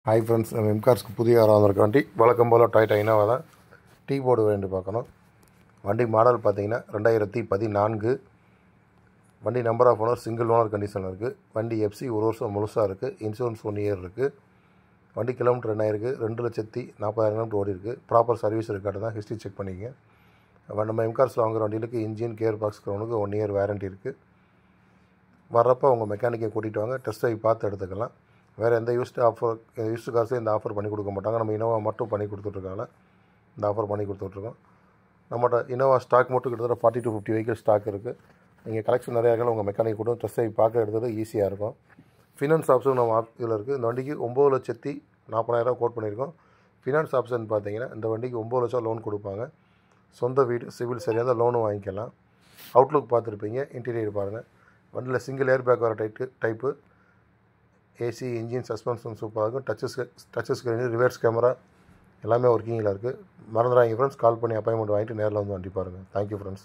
Hi friends, நம்ம எம்கார்ஸ்க்கு புதிய car வந்திருக்க வண்டி வழக்கம் போல் டொயோட்டா இனோவா தான். டீ போர்டு வேண்டி பார்க்கணும். வண்டி மாடல் பார்த்தீங்கன்னா 2014. வண்டி number of owner single owner கண்டிஷனில் இருக்குது. வண்டி எஃப்சி 1 வருஷம் முழுசாக இருக்குது. இன்சூரன்ஸ் 1 இயர் இருக்குது. வண்டி கிலோமீட்டர் என்ன இருக்குது, 2,40,000 கிலோமீட்டர் ஓடி இருக்குது. ப்ராப்பர் சர்வீஸ் ரெக்கார்டு தான். ஹிஸ்ட்ரி செக் பண்ணிங்க. நம்ம எம்கார்ஸில் வாங்குற வண்டிகளுக்கு இன்ஜின் கியர் பாக்ஸ் கிரௌனுக்கு 1 இயர் வாரண்ட்டி இருக்குது. வர்றப்போ உங்கள் மெக்கானிக்கை கூட்டிகிட்டு வாங்க, டெஸ்ட் ட்ரைவ் பார்த்து எடுத்துக்கலாம். வேறு எந்த யூஸ்டு கார்ஸும் இந்த ஆஃபர் பண்ணி கொடுக்க மாட்டாங்க. நம்ம இனோவா மட்டும் பண்ணி கொடுத்துட்ருக்காங்க. இந்த ஆஃபர் பண்ணி கொடுத்துட்ருக்கோம். நம்மகிட்ட இனோவா ஸ்டாக் மட்டும் கிட்டத்தட்ட 40 to 50 வெஹிக்கிள் ஸ்டாக் இருக்குது. நீங்கள் கலெக்ஷன் நிறையா இருக்கலாம். உங்கள் மெக்கானிக் கூட டெஸ்ட் ட்ரைவ் பார்க்க எடுத்துகிட்டு ஈஸியாக இருக்கும். ஃபினான்ஸ் ஆப்ஷன் நம்ம இதில் இருக்குது. இந்த வண்டிக்கு 9,40,000 கோட் பண்ணியிருக்கோம். ஃபினான்ஸ் ஆப்ஷன் பார்த்தீங்கன்னா இந்த வண்டிக்கு 9 லட்சம் லோன் கொடுப்பாங்க. சொந்த வீடு சிவில் சரியாக தான் லோனும் வாங்கிக்கலாம். அவுட்லுக் பார்த்துருப்பீங்க. இன்டீரியர் பாருங்கள். வண்டியில் சிங்கிள் ஏர் பேக் வர டைப்பு. ஏசி, இன்ஜின், சஸ்பென்ஷன் சூப்பராக இருக்கும். டச்சஸ் ஸ்க்ரீன், ரிவர்ஸ் கேமரா எல்லாமே ஒர்க்கிங்கில் இருக்குது. மறந்துடாதீங்க ஃப்ரெண்ட்ஸ். கால் பண்ணி அப்பாயின்மெண்ட் வாங்கிட்டு நேரில் வந்து வண்டி பாருங்கள். Thank you friends.